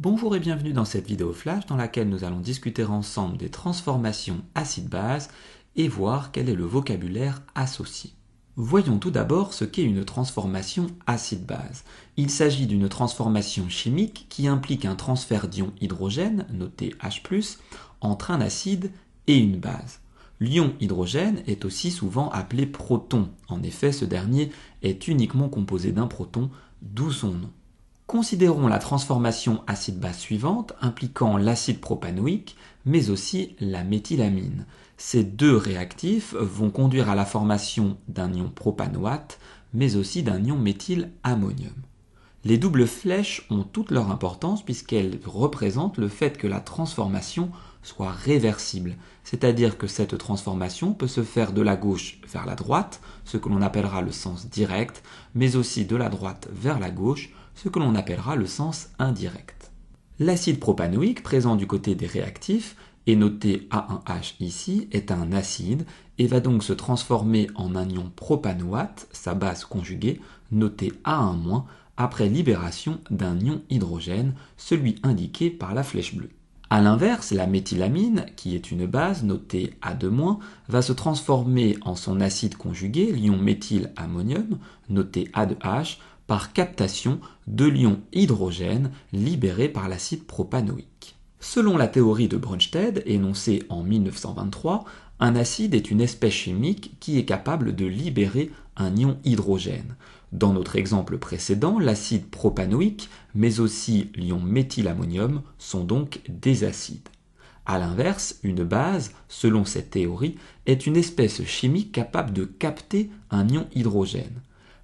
Bonjour et bienvenue dans cette vidéo flash dans laquelle nous allons discuter ensemble des transformations acide-base et voir quel est le vocabulaire associé. Voyons tout d'abord ce qu'est une transformation acide-base. Il s'agit d'une transformation chimique qui implique un transfert d'ion hydrogène, noté H+, entre un acide et une base. L'ion hydrogène est aussi souvent appelé proton. En effet, ce dernier est uniquement composé d'un proton, d'où son nom. Considérons la transformation acide-base suivante impliquant l'acide propanoïque, mais aussi la méthylamine. Ces deux réactifs vont conduire à la formation d'un ion propanoate, mais aussi d'un ion méthylammonium. Les doubles flèches ont toute leur importance puisqu'elles représentent le fait que la transformation soit réversible, c'est-à-dire que cette transformation peut se faire de la gauche vers la droite, ce que l'on appellera le sens direct, mais aussi de la droite vers la gauche, ce que l'on appellera le sens indirect. L'acide propanoïque présent du côté des réactifs, et noté A1H ici, est un acide et va donc se transformer en un ion propanoate, sa base conjuguée, noté A1-, après libération d'un ion hydrogène, celui indiqué par la flèche bleue. A l'inverse, la méthylamine, qui est une base notée A2-, va se transformer en son acide conjugué, l'ion méthylammonium, noté A2H, par captation de l'ion hydrogène libéré par l'acide propanoïque. Selon la théorie de Brønsted, énoncée en 1923, un acide est une espèce chimique qui est capable de libérer un ion hydrogène. Dans notre exemple précédent, l'acide propanoïque, mais aussi l'ion méthylammonium sont donc des acides. A l'inverse, une base, selon cette théorie, est une espèce chimique capable de capter un ion hydrogène.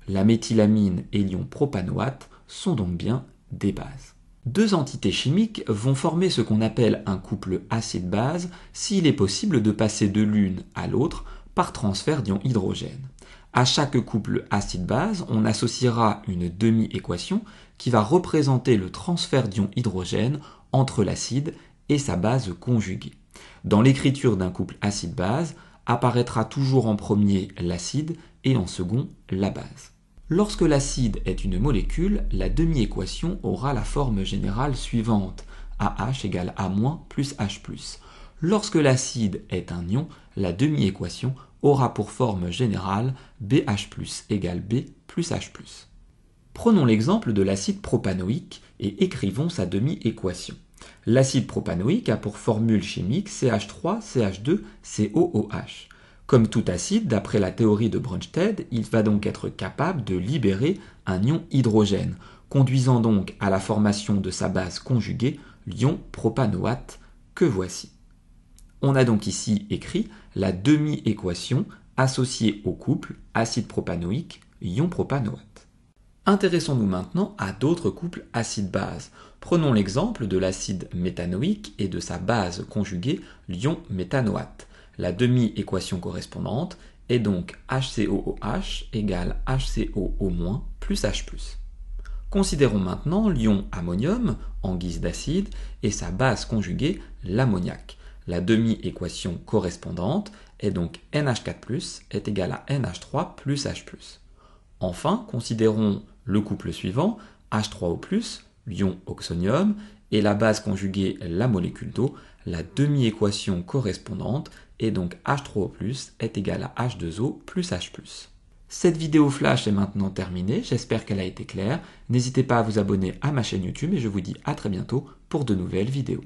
La méthylamine et l'ion propanoate sont donc bien des bases. Deux entités chimiques vont former ce qu'on appelle un couple acide-base s'il est possible de passer de l'une à l'autre par transfert d'ion hydrogène. À chaque couple acide-base, on associera une demi-équation qui va représenter le transfert d'ion hydrogène entre l'acide et sa base conjuguée. Dans l'écriture d'un couple acide-base, apparaîtra toujours en premier l'acide et en second la base. Lorsque l'acide est une molécule, la demi-équation aura la forme générale suivante, AH égale A- plus H+. Lorsque l'acide est un ion, la demi-équation aura pour forme générale BH+ égale B plus H+. Prenons l'exemple de l'acide propanoïque et écrivons sa demi-équation. L'acide propanoïque a pour formule chimique CH3CH2COOH. Comme tout acide, d'après la théorie de Brønsted, il va donc être capable de libérer un ion hydrogène, conduisant donc à la formation de sa base conjuguée, l'ion propanoate, que voici. On a donc ici écrit la demi-équation associée au couple acide propanoïque, ion propanoate. Intéressons-nous maintenant à d'autres couples acide-base. Prenons l'exemple de l'acide méthanoïque et de sa base conjuguée, l'ion méthanoate. La demi-équation correspondante est donc HCOOH égale HCOO- plus H+. Considérons maintenant l'ion ammonium en guise d'acide et sa base conjuguée, l'ammoniac. La demi-équation correspondante est donc NH4+ est égal à NH3 plus H+. Enfin, considérons le couple suivant, H3O+, l'ion oxonium, et la base conjuguée, la molécule d'eau. La demi-équation correspondante est donc H3O+, est égal à H2O plus H+. Cette vidéo flash est maintenant terminée, j'espère qu'elle a été claire. N'hésitez pas à vous abonner à ma chaîne YouTube et je vous dis à très bientôt pour de nouvelles vidéos.